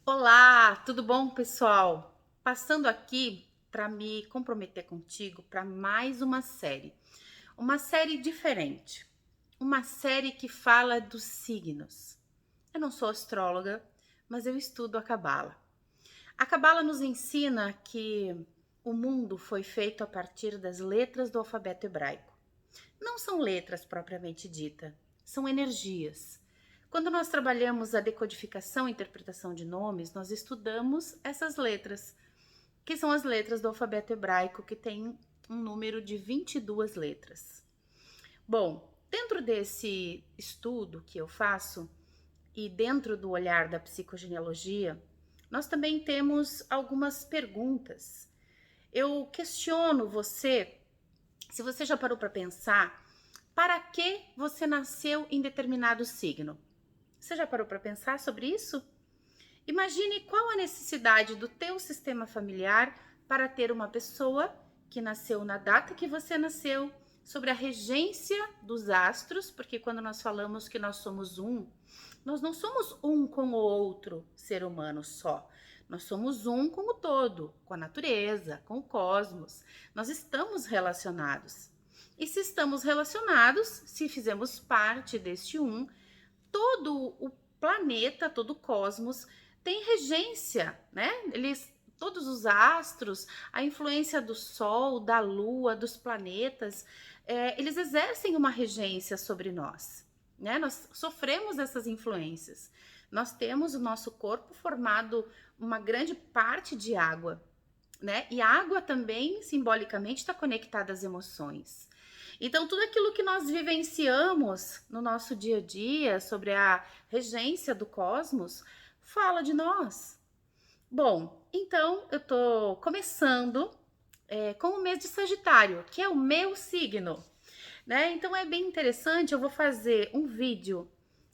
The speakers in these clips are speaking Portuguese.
Olá, tudo bom, pessoal? Passando aqui para me comprometer contigo para mais uma série diferente, uma série que fala dos signos. Eu não sou astróloga, mas eu estudo a Cabala. A Cabala nos ensina que o mundo foi feito a partir das letras do alfabeto hebraico. Não são letras propriamente dita, são energias. Quando nós trabalhamos a decodificação e interpretação de nomes, nós estudamos essas letras, que são as letras do alfabeto hebraico, que tem um número de 22 letras. Bom, dentro desse estudo que eu faço e dentro do olhar da psicogenealogia, nós também temos algumas perguntas. Eu questiono você, se você já parou para pensar, para que você nasceu em determinado signo? Você já parou para pensar sobre isso? Imagine qual a necessidade do teu sistema familiar para ter uma pessoa que nasceu na data que você nasceu, sobre a regência dos astros, porque quando nós falamos que nós somos um, nós não somos um com o outro ser humano só. Nós somos um com o todo, com a natureza, com o cosmos. Nós estamos relacionados. E se estamos relacionados, se fizemos parte deste um, todo o planeta, todo o cosmos tem regência, né? Todos os astros, a influência do Sol, da Lua, dos planetas, eles exercem uma regência sobre nós, né? Nós sofremos essas influências. Nós temos o nosso corpo formado uma grande parte de água, né? E a água também, simbolicamente, está conectada às emoções. Então, tudo aquilo que nós vivenciamos no nosso dia a dia sobre a regência do cosmos fala de nós. Bom, então eu tô começando com o mês de Sagitário, que é o meu signo, né? Então é bem interessante. Eu vou fazer um vídeo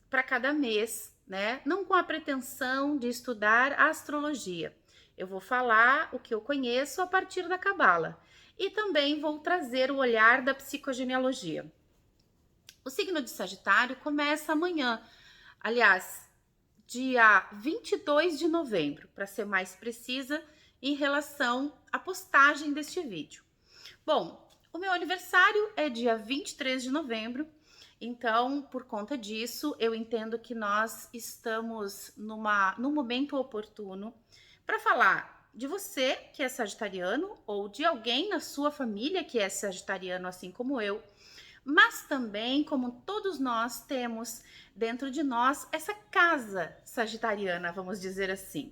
para cada mês, né? Não com a pretensão de estudar a astrologia. Eu vou falar o que eu conheço a partir da Cabala e também vou trazer o olhar da psicogenealogia. O signo de Sagitário começa amanhã, aliás, dia 22 de novembro, para ser mais precisa em relação à postagem deste vídeo. Bom, o meu aniversário é dia 23 de novembro, então, por conta disso, eu entendo que nós estamos num momento oportuno para falar de você que é sagitariano ou de alguém na sua família que é sagitariano, assim como eu, mas também, como todos nós temos dentro de nós, essa casa sagitariana, vamos dizer assim.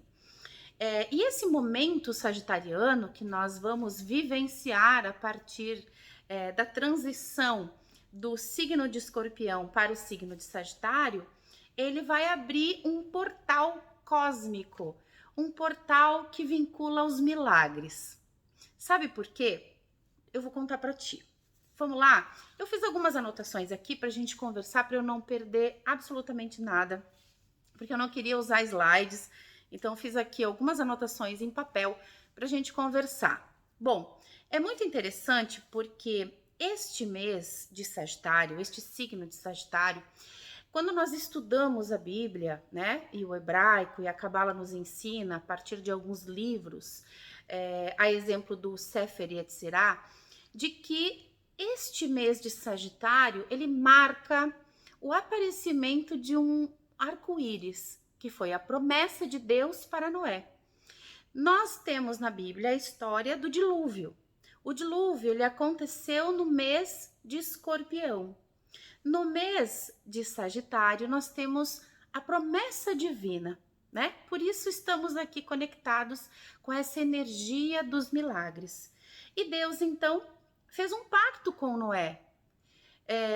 E esse momento sagitariano que nós vamos vivenciar a partir da transição do signo de Escorpião para o signo de Sagitário, ele vai abrir um portal cósmico, um portal que vincula os milagres. Sabe por quê? Eu vou contar para ti. Vamos lá? Eu fiz algumas anotações aqui para a gente conversar, para eu não perder absolutamente nada, porque eu não queria usar slides. Então, eu fiz aqui algumas anotações em papel para a gente conversar. Bom, é muito interessante porque este mês de Sagitário, este signo de Sagitário, quando nós estudamos a Bíblia, né, e o hebraico e a Cabala nos ensina a partir de alguns livros, a exemplo do Sefer Yetzirah, de que este mês de Sagitário ele marca o aparecimento de um arco-íris, que foi a promessa de Deus para Noé. Nós temos na Bíblia a história do dilúvio. O dilúvio ele aconteceu no mês de Escorpião. No mês de Sagitário, nós temos a promessa divina, né? Por isso estamos aqui conectados com essa energia dos milagres. E Deus, então, fez um pacto com Noé.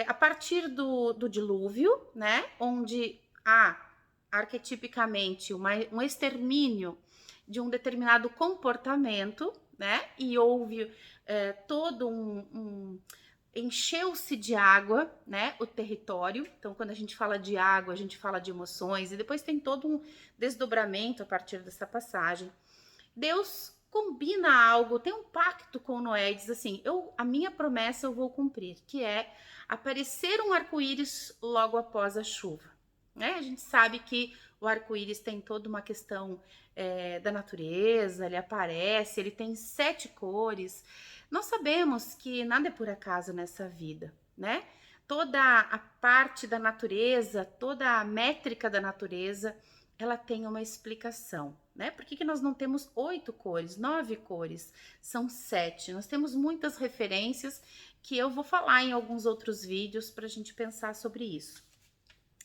A partir do dilúvio, né? Onde há arquetipicamente um extermínio de um determinado comportamento, né? E houve todo encheu-se de água, né, o território. Então, quando a gente fala de água, a gente fala de emoções, e depois tem todo um desdobramento a partir dessa passagem. Deus combina algo, tem um pacto com Noé e diz assim: a minha promessa eu vou cumprir, que é aparecer um arco-íris logo após a chuva. né? A gente sabe que o arco-íris tem toda uma questão da natureza, ele aparece, ele tem 7 cores. Nós sabemos que nada é por acaso nessa vida, né? Toda a parte da natureza, toda a métrica da natureza, ela tem uma explicação, né? Por que nós não temos 8 cores, 9 cores? São 7. Nós temos muitas referências que eu vou falar em alguns outros vídeos para a gente pensar sobre isso.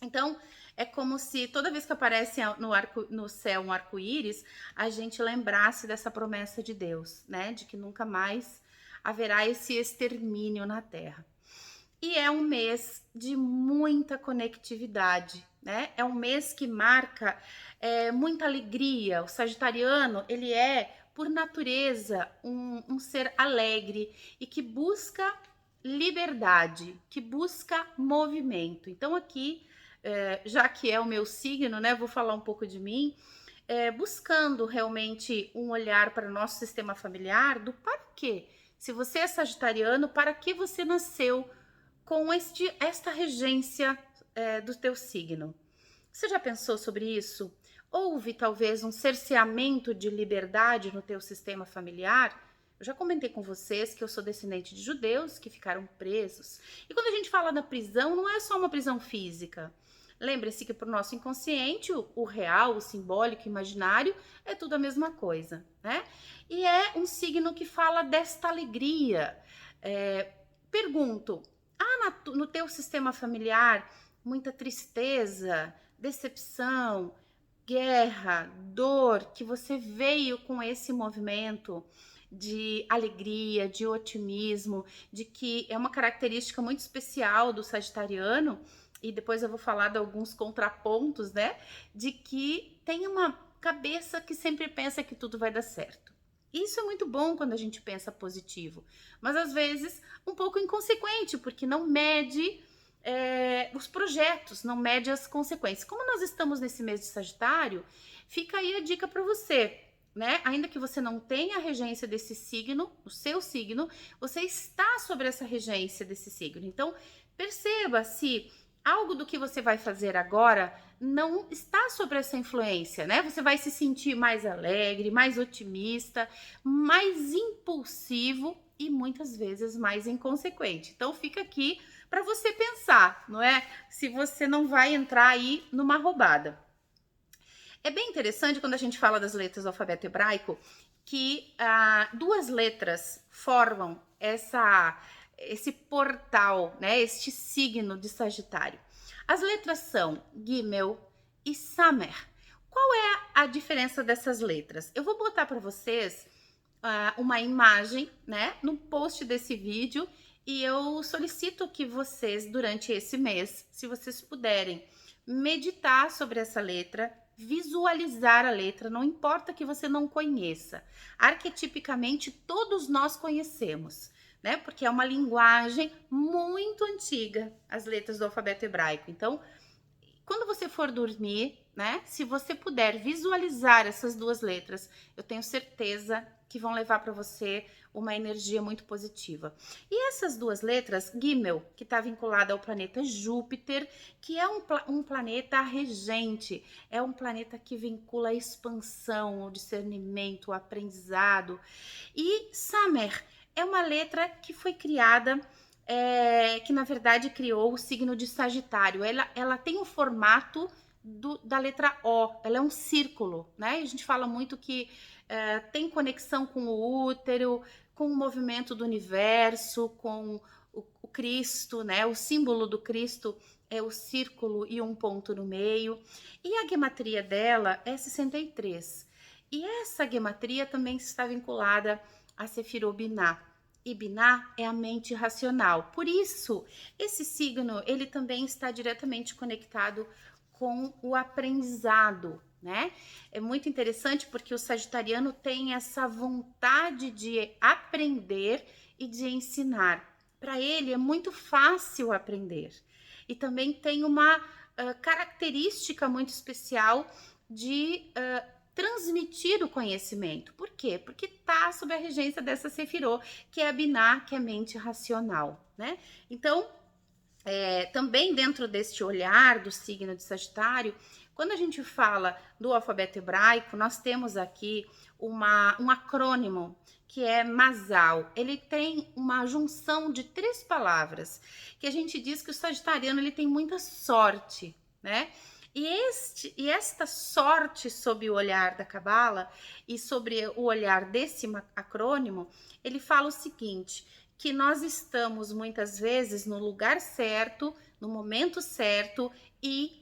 Então, é como se toda vez que aparece no céu um arco-íris, a gente lembrasse dessa promessa de Deus, né? De que nunca mais haverá esse extermínio na Terra. E é um mês de muita conectividade, né? É um mês que marca muita alegria. O sagitariano, ele é, por natureza, um ser alegre e que busca liberdade, que busca movimento. Então aqui, já que é o meu signo, né? Vou falar um pouco de mim. Buscando realmente um olhar para o nosso sistema familiar do para quê? Se você é sagitariano, para que você nasceu com esta regência do teu signo? Você já pensou sobre isso? Houve talvez um cerceamento de liberdade no teu sistema familiar? Eu já comentei com vocês que eu sou descendente de judeus que ficaram presos. E quando a gente fala da prisão, não é só uma prisão física. Lembre-se que para o nosso inconsciente, o real, o simbólico, o imaginário, é tudo a mesma coisa, né? E é um signo que fala desta alegria. Pergunto, no teu sistema familiar muita tristeza, decepção, guerra, dor, que você veio com esse movimento de alegria, de otimismo, de que é uma característica muito especial do sagitariano, e depois eu vou falar de alguns contrapontos, né? De que tem uma cabeça que sempre pensa que tudo vai dar certo. Isso é muito bom quando a gente pensa positivo, mas às vezes um pouco inconsequente, porque não mede os projetos, não mede as consequências. Como nós estamos nesse mês de Sagitário, fica aí a dica para você, né? Ainda que você não tenha a regência desse signo, o seu signo, você está sobre essa regência desse signo. Então, perceba se algo do que você vai fazer agora não está sobre essa influência, né? Você vai se sentir mais alegre, mais otimista, mais impulsivo e muitas vezes mais inconsequente. Então fica aqui para você pensar, não é? Se você não vai entrar aí numa roubada. É bem interessante quando a gente fala das letras do alfabeto hebraico que 2 letras formam esse portal, né? Este signo de Sagitário. As letras são Gimel e Samer. Qual é a diferença dessas letras? Eu vou botar para vocês uma imagem, né, no post desse vídeo, e eu solicito que vocês, durante esse mês, se vocês puderem meditar sobre essa letra, visualizar a letra, não importa que você não conheça. Arquetipicamente, todos nós conhecemos, né? Porque é uma linguagem muito antiga, as letras do alfabeto hebraico. Então, quando você for dormir, né? Se você puder visualizar essas 2 letras, eu tenho certeza que vão levar para você uma energia muito positiva. E essas 2 letras, Gimel, que está vinculada ao planeta Júpiter, que é um planeta regente, é um planeta que vincula a expansão, o discernimento, o aprendizado. E Samer é uma letra que foi criada, que na verdade criou o signo de Sagitário. Ela tem o formato da letra O, ela é um círculo, né? A gente fala muito que tem conexão com o útero, com o movimento do universo, com o Cristo, né? O símbolo do Cristo é o círculo e um ponto no meio. E a gematria dela é 63. E essa gematria também está vinculada a Sefirot Binah. E Binah é a mente racional. Por isso, esse signo, ele também está diretamente conectado com o aprendizado, né? É muito interessante porque o sagitariano tem essa vontade de aprender e de ensinar. Para ele é muito fácil aprender. E também tem uma característica muito especial de transmitir o conhecimento. Por quê? Porque está sob a regência dessa Sefirot, que é a Binah, que é a mente racional, né? Então, Também dentro deste olhar do signo de Sagitário, quando a gente fala do alfabeto hebraico, nós temos aqui um acrônimo que é Mazal. Ele tem uma junção de 3 palavras, que a gente diz que o sagitariano ele tem muita sorte, né? E esta sorte sob o olhar da Cabala e sobre o olhar desse acrônimo, ele fala o seguinte, que nós estamos muitas vezes no lugar certo, no momento certo e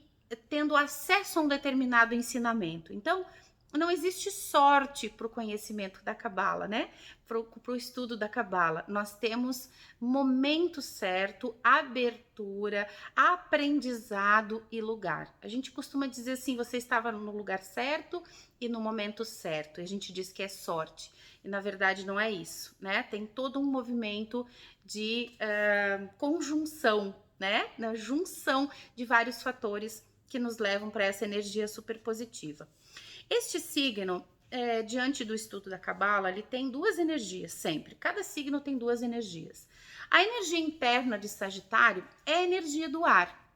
tendo acesso a um determinado ensinamento. Então, não existe sorte para o conhecimento da Cabala, né? Para o estudo da Cabala. Nós temos momento certo, abertura, aprendizado e lugar. A gente costuma dizer assim, você estava no lugar certo e no momento certo. E a gente diz que é sorte. E na verdade não é isso, né? Tem todo um movimento de conjunção, né? Na junção de vários fatores que nos levam para essa energia super positiva. Este signo, diante do estudo da Cabala, ele tem 2 energias sempre. Cada signo tem 2 energias. A energia interna de Sagitário é a energia do ar.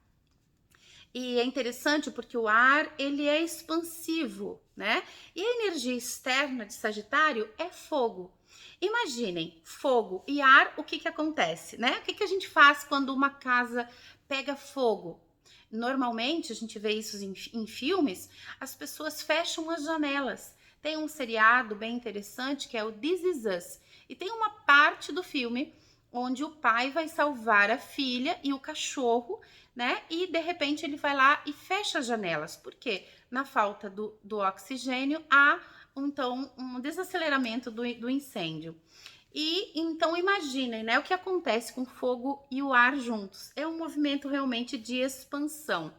E é interessante porque o ar, ele é expansivo, né? E a energia externa de Sagitário é fogo. Imaginem, fogo e ar, o que acontece, né? O que a gente faz quando uma casa pega fogo? Normalmente, a gente vê isso em filmes, as pessoas fecham as janelas. Tem um seriado bem interessante que é o This Is Us. E tem uma parte do filme onde o pai vai salvar a filha e o cachorro, né? E de repente ele vai lá e fecha as janelas. Por quê? Na falta do oxigênio, há então um desaceleramento do incêndio. E então imaginem, né, o que acontece com o fogo e o ar juntos. É um movimento realmente de expansão.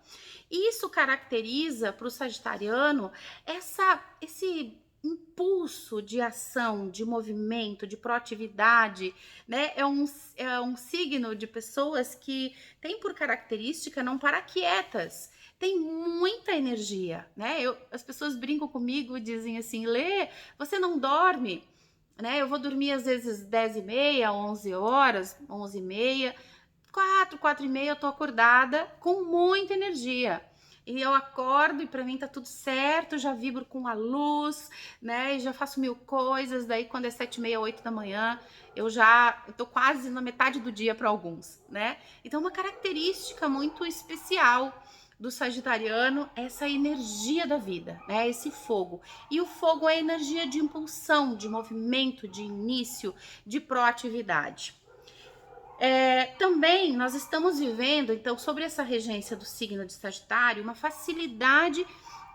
E isso caracteriza para o sagitariano esse impulso de ação, de movimento, de proatividade, né? É um signo de pessoas que tem por característica não parar quietas. Tem muita energia, né? As pessoas brincam comigo e dizem assim, Lê, você não dorme? Né? Eu vou dormir às vezes 10h30, 11 horas, 11h30, 4h30 eu tô acordada com muita energia. E eu acordo e para mim tá tudo certo, já vibro com a luz, né? E já faço 1000 coisas. Daí quando é 7h30, 8 da manhã, eu tô quase na metade do dia para alguns, né? Então uma característica muito especial do sagitariano é essa energia da vida, né? Esse fogo. E o fogo é a energia de impulsão, de movimento, de início, de proatividade. Também nós estamos vivendo, então, sobre essa regência do signo de Sagitário, uma facilidade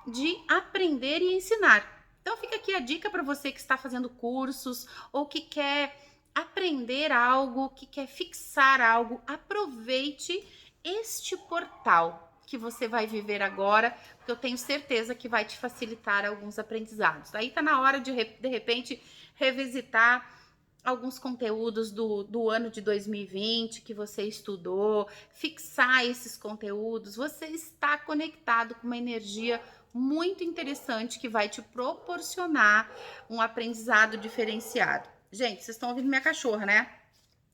de aprender e ensinar. Então fica aqui a dica para você que está fazendo cursos ou que quer aprender algo, que quer fixar algo, aproveite este portal que você vai viver agora, porque eu tenho certeza que vai te facilitar alguns aprendizados. Aí tá na hora de repente, revisitar alguns conteúdos do ano de 2020 que você estudou, fixar esses conteúdos. Você está conectado com uma energia muito interessante que vai te proporcionar um aprendizado diferenciado. Gente, vocês estão ouvindo minha cachorra, né?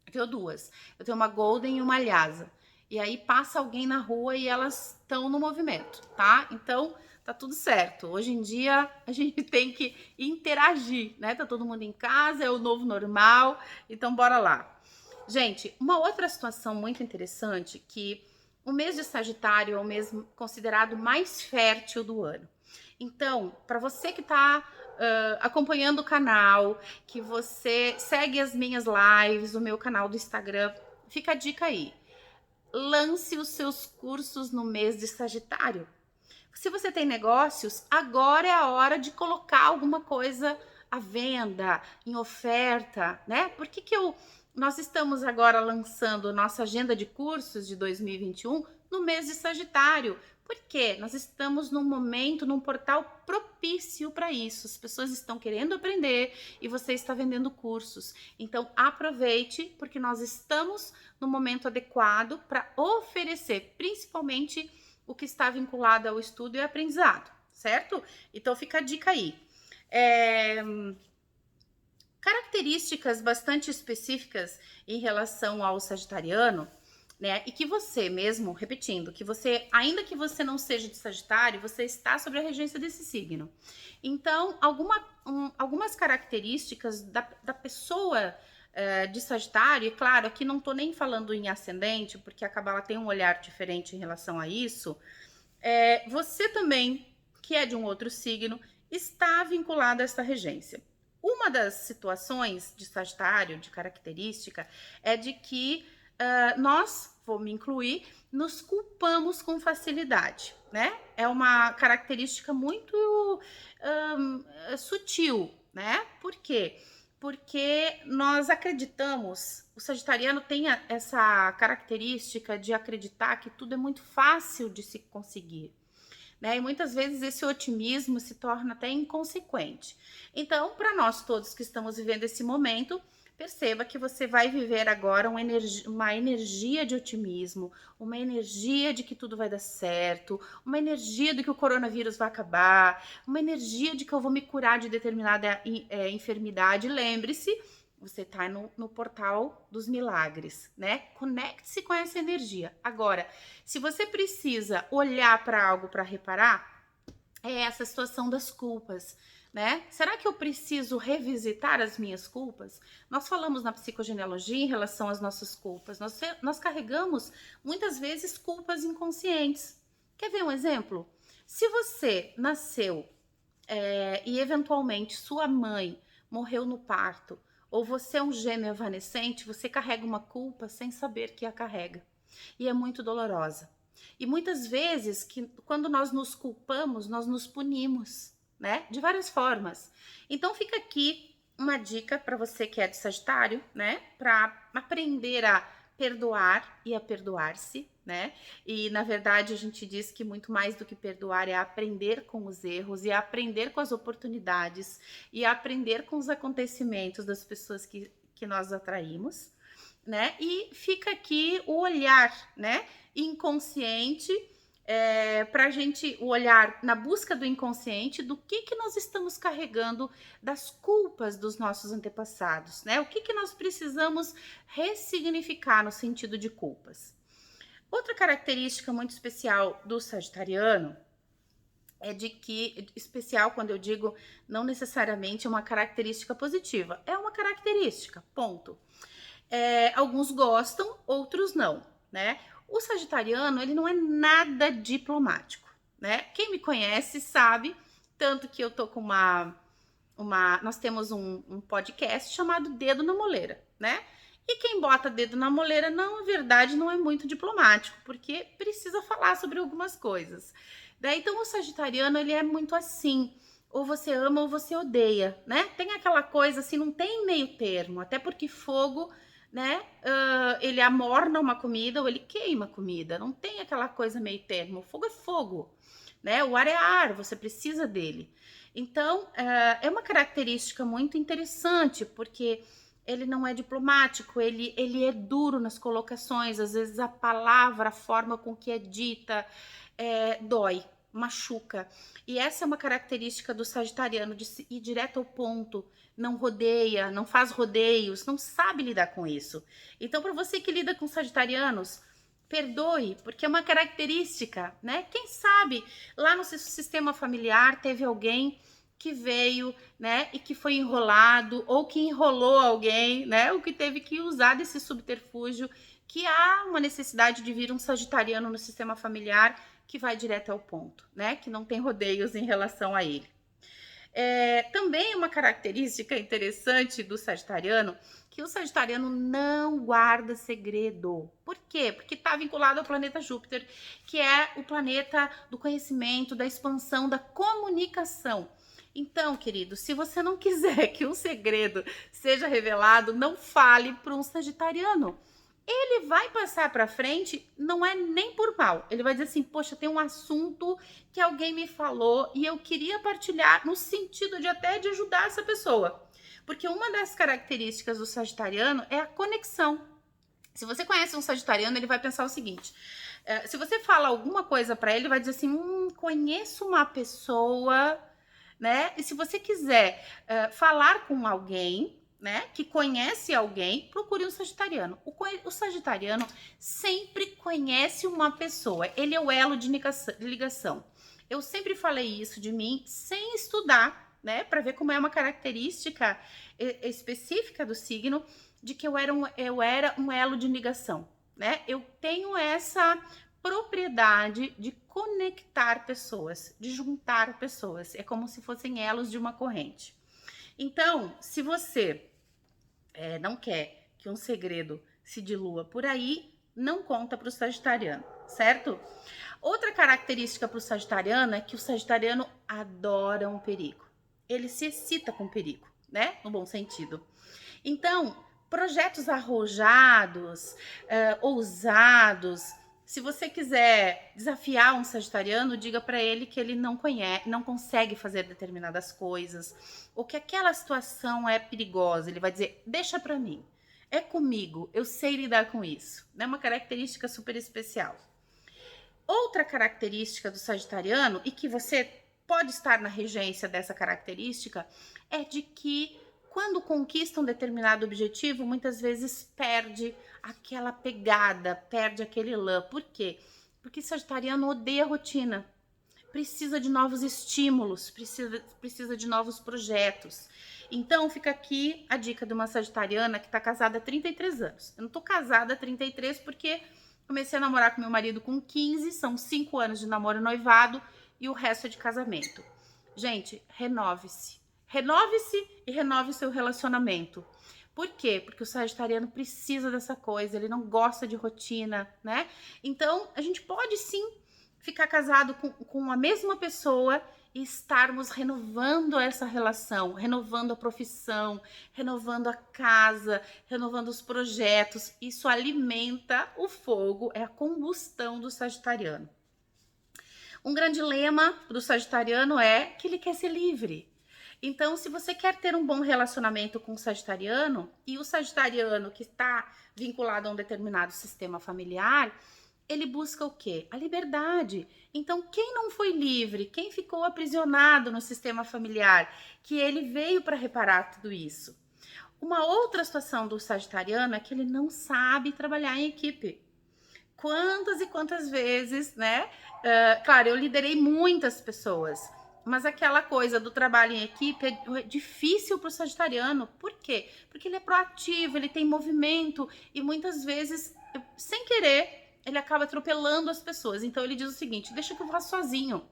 Eu tenho 2. Eu tenho uma Golden e uma Lhasa. E aí passa alguém na rua e elas estão no movimento, tá? Então, tá tudo certo. Hoje em dia a gente tem que interagir, né? Tá todo mundo em casa, é o novo normal. Então, bora lá. Gente, uma outra situação muito interessante que o mês de Sagitário é o mês considerado mais fértil do ano. Então, para você que tá acompanhando o canal, que você segue as minhas lives, o meu canal do Instagram, fica a dica aí. Lance os seus cursos no mês de Sagitário. Se você tem negócios, agora é a hora de colocar alguma coisa à venda, em oferta, né? Por que nós estamos agora lançando nossa agenda de cursos de 2021 no mês de Sagitário? Porque nós estamos num momento, num portal propício para isso. As pessoas estão querendo aprender e você está vendendo cursos. Então, aproveite, porque nós estamos no momento adequado para oferecer, principalmente o que está vinculado ao estudo e aprendizado, certo? Então, fica a dica aí. Características bastante específicas em relação ao sagitariano né? E que você mesmo, repetindo, que você, ainda que você não seja de Sagitário, você está sobre a regência desse signo. Então, algumas características da pessoa de Sagitário, e claro, aqui não tô nem falando em ascendente, porque a Cabala tem um olhar diferente em relação a isso. Você também, que é de um outro signo, está vinculado a essa regência. Uma das situações de Sagitário, de característica, é de que nós, vou me incluir, nos culpamos com facilidade, né? É uma característica muito sutil, né? Por quê? Porque nós acreditamos, o sagitariano tem essa característica de acreditar que tudo é muito fácil de se conseguir, né? E muitas vezes esse otimismo se torna até inconsequente. Então, para nós todos que estamos vivendo esse momento, perceba que você vai viver agora uma energia de otimismo, uma energia de que tudo vai dar certo, uma energia de que o coronavírus vai acabar, uma energia de que eu vou me curar de determinada enfermidade. Lembre-se, você está no portal dos milagres, né? Conecte-se com essa energia. Agora, se você precisa olhar para algo para reparar, é essa situação das culpas, né? Será que eu preciso revisitar as minhas culpas? Nós falamos na psicogenealogia em relação às nossas culpas. Nós carregamos muitas vezes culpas inconscientes. Quer ver um exemplo? Se você nasceu e eventualmente sua mãe morreu no parto, ou você é um gêmeo evanescente, você carrega uma culpa sem saber que a carrega. E é muito dolorosa. E muitas vezes, quando nós nos culpamos, nós nos punimos, né? De várias formas. Então fica aqui uma dica para você que é de Sagitário, né? Para aprender a perdoar e a perdoar-se, né? E na verdade a gente diz que muito mais do que perdoar é aprender com os erros e aprender com as oportunidades e aprender com os acontecimentos das pessoas que nós atraímos, né? E fica aqui o olhar, né? Inconsciente, para a gente, o olhar na busca do inconsciente, do que nós estamos carregando das culpas dos nossos antepassados, né? O que nós precisamos ressignificar no sentido de culpas. Outra característica muito especial do sagitariano é de que, especial quando eu digo não necessariamente uma característica positiva, é uma característica, ponto. Alguns gostam, outros não, né? O sagitariano, ele não é nada diplomático, né? Quem me conhece sabe, tanto que eu tô com nós temos um podcast chamado Dedo na Moleira, né? E quem bota dedo na moleira, na verdade, não é muito diplomático, porque precisa falar sobre algumas coisas. Então, o sagitariano, ele é muito assim, ou você ama ou você odeia, né? Tem aquela coisa assim, não tem meio termo, até porque fogo, né? Ele amorna uma comida ou ele queima a comida. Não tem aquela coisa meio termo. O fogo é fogo, né? O ar é ar, você precisa dele. Então, é uma característica muito interessante, porque ele não é diplomático, ele é duro nas colocações. Às vezes a palavra, a forma com que é dita, dói, machuca. E essa é uma característica do sagitariano, de ir direto ao ponto, não rodeia, não faz rodeios, não sabe lidar com isso. Então, para você que lida com sagitarianos, perdoe, porque é uma característica, né? Quem sabe lá no seu sistema familiar teve alguém que veio, né, e que foi enrolado, ou que enrolou alguém, né, ou que teve que usar desse subterfúgio, que há uma necessidade de vir um sagitariano no sistema familiar que vai direto ao ponto, né, que não tem rodeios em relação a ele. Também uma característica interessante do sagitariano, que o sagitariano não guarda segredo. Por quê? Porque está vinculado ao planeta Júpiter, que é o planeta do conhecimento, da expansão, da comunicação. Então, querido, se você não quiser que um segredo seja revelado, não fale para um sagitariano. Ele vai passar para frente, não é nem por mal. Ele vai dizer assim, poxa, tem um assunto que alguém me falou e eu queria partilhar no sentido de até de ajudar essa pessoa. Porque uma das características do sagitariano é a conexão. Se você conhece um sagitariano, ele vai pensar o seguinte, se você fala alguma coisa para ele, ele vai dizer assim, conheço uma pessoa, né? E se você quiser falar com alguém, né, que conhece alguém, procure um sagitariano. O sagitariano sempre conhece uma pessoa, ele é o elo de ligação. Eu sempre falei isso de mim sem estudar, né, para ver como é uma característica específica do signo, de que eu era um elo de ligação, né? Eu tenho essa propriedade de conectar pessoas, de juntar pessoas. É como se fossem elos de uma corrente. Então, se você não quer que um segredo se dilua por aí, não conta para o sagitariano, certo? Outra característica para o sagitariano é que o sagitariano adora um perigo. Ele se excita com perigo, né? No bom sentido. Então, projetos arrojados, ousados. Se você quiser desafiar um sagitariano, diga para ele que ele não conhece, não consegue fazer determinadas coisas, ou que aquela situação é perigosa. Ele vai dizer: deixa para mim, é comigo, eu sei lidar com isso. É uma característica super especial. Outra característica do sagitariano, e que você pode estar na regência dessa característica, é de que quando conquista um determinado objetivo, muitas vezes perde aquela pegada, perde aquele lã. Por quê? Porque sagitariano odeia rotina, precisa de novos estímulos, precisa de novos projetos. Então fica aqui a dica de uma sagitariana que está casada há 33 anos. Eu não estou casada há 33 porque comecei a namorar com meu marido com 15, são 5 anos de namoro e noivado e o resto é de casamento. Gente, renove-se. Renove-se e renove o seu relacionamento. Por quê? Porque o sagitariano precisa dessa coisa, ele não gosta de rotina, né? Então, a gente pode sim ficar casado com a mesma pessoa e estarmos renovando essa relação, renovando a profissão, renovando a casa, renovando os projetos. Isso alimenta o fogo, é a combustão do sagitariano. Um grande lema do sagitariano é que ele quer ser livre. Então, se você quer ter um bom relacionamento com o sagitariano, e o sagitariano que está vinculado a um determinado sistema familiar, ele busca o quê? A liberdade. Então, quem não foi livre, quem ficou aprisionado no sistema familiar, que ele veio para reparar tudo isso. Uma outra situação do sagitariano é que ele não sabe trabalhar em equipe. Quantas e quantas vezes, né? Claro, eu liderei muitas pessoas, mas aquela coisa do trabalho em equipe é difícil para o sagitariano. Por quê? Porque ele é proativo, ele tem movimento e muitas vezes, sem querer, ele acaba atropelando as pessoas. Então ele diz o seguinte: deixa que eu faço sozinho.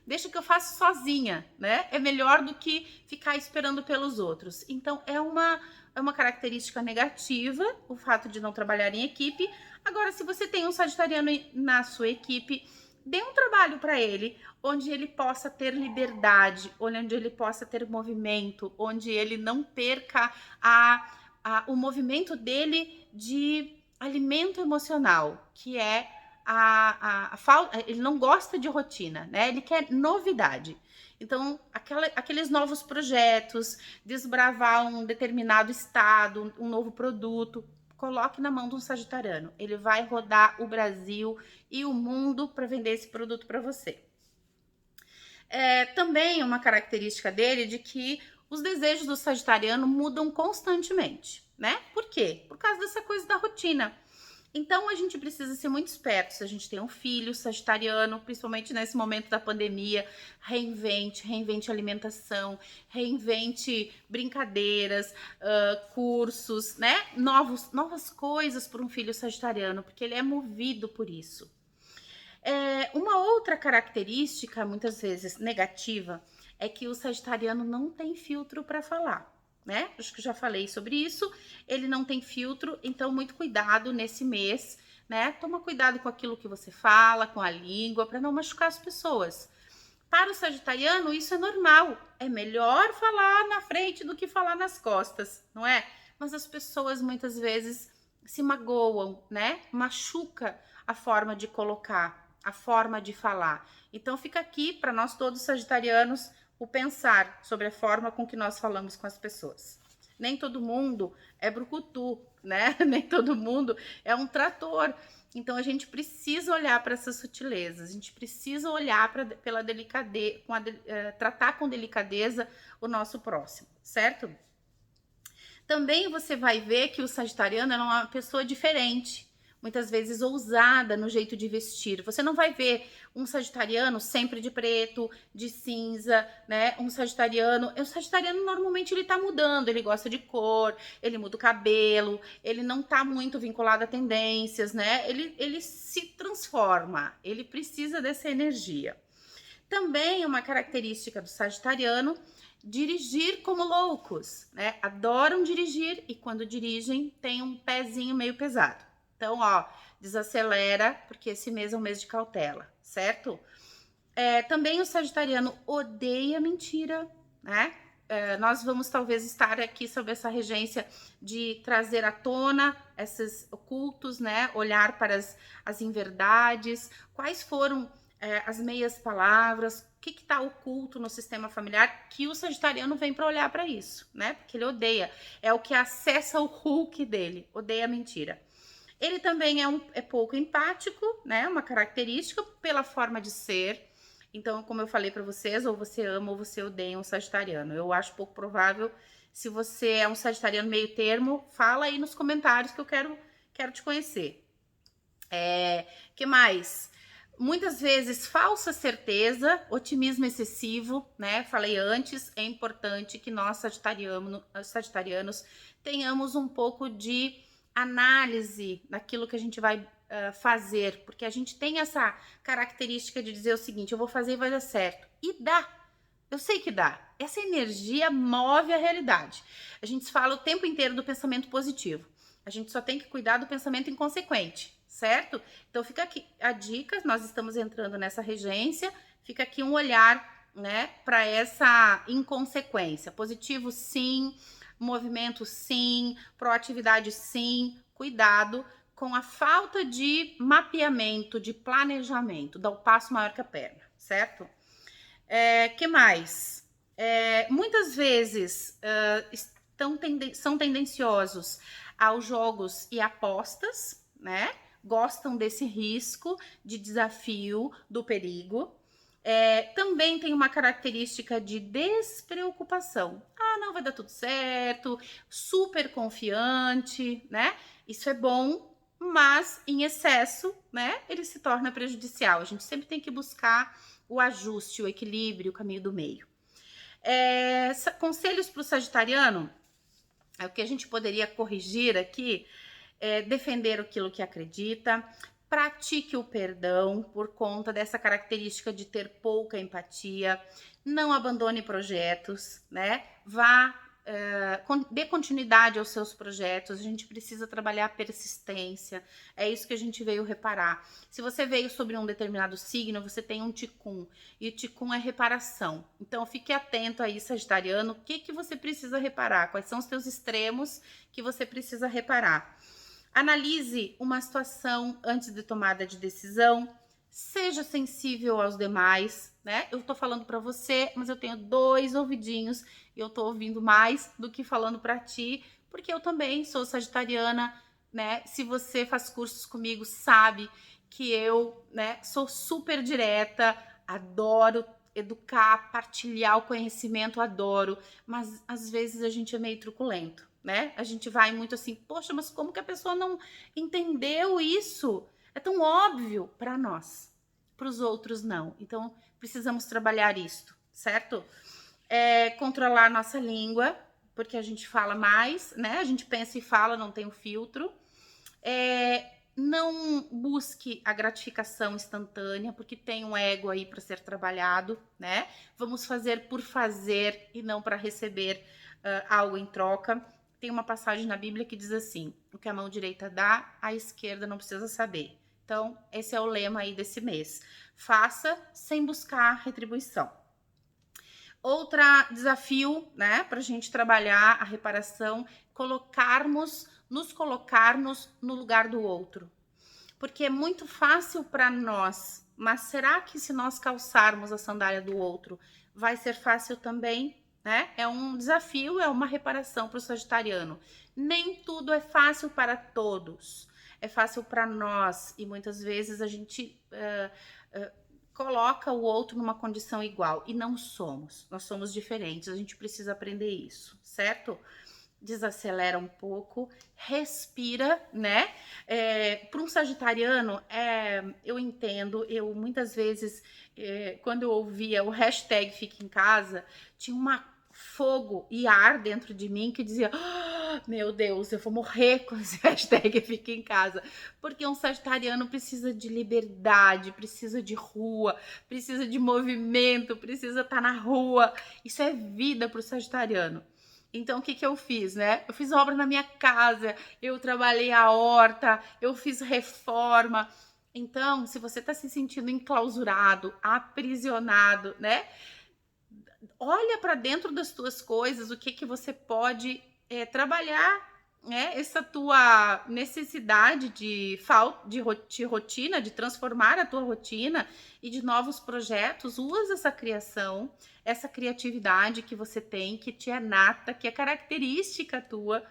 Deixa que eu faço sozinha, né? É melhor do que ficar esperando pelos outros. Então é uma característica negativa o fato de não trabalhar em equipe. Agora, se você tem um sagitariano na sua equipe, dê um trabalho para ele, onde ele possa ter liberdade, onde ele possa ter movimento, onde ele não perca o movimento dele de alimento emocional, que é ele não gosta de rotina, né? Ele quer novidade. Então, aqueles novos projetos, desbravar um determinado estado, um novo produto, coloque na mão de um sagitariano. Ele vai rodar o Brasil e o mundo para vender esse produto para você. Também uma característica dele de que os desejos do sagitariano mudam constantemente, né? Por quê? Por causa dessa coisa da rotina. Então, a gente precisa ser muito esperto. Se a gente tem um filho sagitariano, principalmente nesse momento da pandemia, reinvente alimentação, reinvente brincadeiras, cursos, né? Novas coisas para um filho sagitariano, porque ele é movido por isso. Uma outra característica, muitas vezes negativa, é que o sagitariano não tem filtro para falar. Né? Acho que já falei sobre isso. Ele não tem filtro, então muito cuidado nesse mês, né? Toma cuidado com aquilo que você fala, com a língua, para não machucar as pessoas. Para o sagitariano, isso é normal. É melhor falar na frente do que falar nas costas, não é? Mas as pessoas muitas vezes se magoam, né? Machuca a forma de colocar, a forma de falar. Então fica aqui para nós todos sagitarianos o pensar sobre a forma com que nós falamos com as pessoas. Nem todo mundo é brucutu, né? Nem todo mundo é um trator. Então a gente precisa olhar para essas sutilezas, a gente precisa olhar pela delicadeza, tratar com delicadeza o nosso próximo, certo? Também você vai ver que o sagitariano é uma pessoa diferente, muitas vezes ousada no jeito de vestir. Você não vai ver um sagitariano sempre de preto, de cinza, né? O sagitariano normalmente ele tá mudando, ele gosta de cor, ele muda o cabelo, ele não tá muito vinculado a tendências, né? Ele se transforma, ele precisa dessa energia. Também uma característica do sagitariano, dirigir como loucos, né? Adoram dirigir e quando dirigem tem um pezinho meio pesado. Então, ó, desacelera, porque esse mês é um mês de cautela, certo? Também o sagitariano odeia mentira, né? Nós vamos talvez estar aqui sob essa regência de trazer à tona esses ocultos, né? Olhar para as inverdades, quais foram as meias palavras, o que está oculto no sistema familiar, que o sagitariano vem para olhar para isso, né? Porque ele odeia, é o que acessa o Hulk dele, odeia a mentira. Ele também é pouco empático, né? Uma característica pela forma de ser. Então, como eu falei para vocês, ou você ama ou você odeia um sagitariano. Eu acho pouco provável. Se você é um sagitariano meio termo, fala aí nos comentários que eu quero te conhecer. Que mais? Muitas vezes falsa certeza, otimismo excessivo, né? Falei antes, é importante que nós sagitarianos tenhamos um pouco de análise naquilo que a gente vai fazer, porque a gente tem essa característica de dizer o seguinte: eu vou fazer e vai dar certo. E dá. Eu sei que dá. Essa energia move a realidade. A gente fala o tempo inteiro do pensamento positivo. A gente só tem que cuidar do pensamento inconsequente, certo? Então fica aqui a dica, nós estamos entrando nessa regência, fica aqui um olhar, né, para essa inconsequência. Positivo sim, movimento sim, proatividade sim, cuidado com a falta de mapeamento, de planejamento, dá o passo maior que a perna, certo? Que mais? Muitas vezes são tendenciosos aos jogos e apostas, né? Gostam desse risco, de desafio, do perigo. Também tem uma característica de despreocupação. Ah, não, vai dar tudo certo, super confiante, né? Isso é bom, mas em excesso, né? Ele se torna prejudicial. A gente sempre tem que buscar o ajuste, o equilíbrio, o caminho do meio. Conselhos para o sagitariano, o que a gente poderia corrigir aqui defender aquilo que acredita, pratique o perdão por conta dessa característica de ter pouca empatia, não abandone projetos, né? Dê continuidade aos seus projetos, a gente precisa trabalhar a persistência, é isso que a gente veio reparar. Se você veio sobre um determinado signo, você tem um ticum, e o ticum é reparação. Então, fique atento aí, sagitariano, o que você precisa reparar, quais são os teus extremos que você precisa reparar. Analise uma situação antes de tomada de decisão, seja sensível aos demais, né? Eu tô falando para você, mas eu tenho 2 ouvidinhos e eu tô ouvindo mais do que falando para ti, porque eu também sou sagitariana, né? Se você faz cursos comigo, sabe que eu, né, sou super direta, adoro educar, partilhar o conhecimento, adoro, mas às vezes a gente é meio truculento, né? A gente vai muito assim, poxa, mas como que a pessoa não entendeu isso? É tão óbvio para nós, para os outros não. Então, precisamos trabalhar isto, certo? Controlar nossa língua, porque a gente fala mais, né? A gente pensa e fala, não tem o filtro. Não busque a gratificação instantânea, porque tem um ego aí para ser trabalhado, né? Vamos fazer por fazer e não para receber algo em troca. Tem uma passagem na Bíblia que diz assim: o que a mão direita dá, a esquerda não precisa saber. Então, esse é o lema aí desse mês. Faça sem buscar retribuição. Outro desafio, né, para a gente trabalhar a reparação, nos colocarmos no lugar do outro. Porque é muito fácil para nós, mas será que se nós calçarmos a sandália do outro, vai ser fácil também? Né? É um desafio, é uma reparação para o sagitariano. Nem tudo é fácil para todos. É fácil para nós e muitas vezes a gente coloca o outro numa condição igual e não somos. Nós somos diferentes, a gente precisa aprender isso, certo? desacelera um pouco, respira, né? Para um sagitariano, eu entendo, eu muitas vezes, quando eu ouvia o hashtag Fica em Casa, tinha uma fogo e ar dentro de mim que dizia: "Ah, meu Deus, eu vou morrer com esse hashtag Fica em Casa", porque um sagitariano precisa de liberdade, precisa de rua, precisa de movimento, precisa estar na rua. Isso é vida para o sagitariano. Então, o que que eu fiz, né? Eu fiz obra na minha casa, eu trabalhei a horta, eu fiz reforma. Então, se você está se sentindo enclausurado, aprisionado, né? Olha para dentro das tuas coisas, o que que você pode trabalhar, né? Essa tua necessidade de rotina, de transformar a tua rotina e de novos projetos. Usa essa criação, essa criatividade que você tem, que te é nata, que é característica tua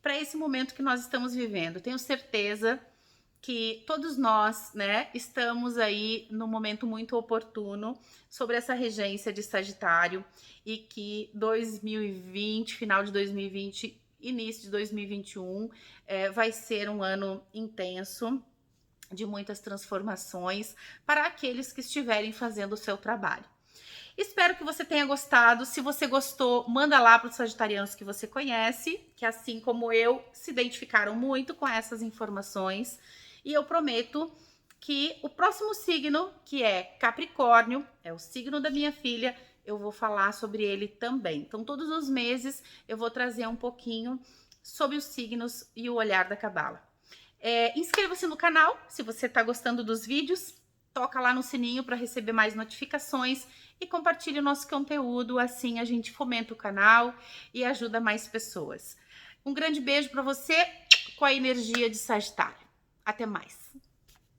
para esse momento que nós estamos vivendo. Tenho certeza que todos nós, né, estamos aí num momento muito oportuno sobre essa regência de Sagitário e que 2020, final de 2020, início de 2021, vai ser um ano intenso de muitas transformações para aqueles que estiverem fazendo o seu trabalho. Espero que você tenha gostado. Se você gostou, manda lá para os sagitarianos que você conhece, que assim como eu, se identificaram muito com essas informações. E eu prometo que o próximo signo, que é Capricórnio, é o signo da minha filha, eu vou falar sobre ele também. Então, todos os meses eu vou trazer um pouquinho sobre os signos e o olhar da Cabala. Inscreva-se no canal se você está gostando dos vídeos. Toca lá no sininho para receber mais notificações e compartilhe o nosso conteúdo, assim a gente fomenta o canal e ajuda mais pessoas. Um grande beijo para você com a energia de Sagitário. Até mais!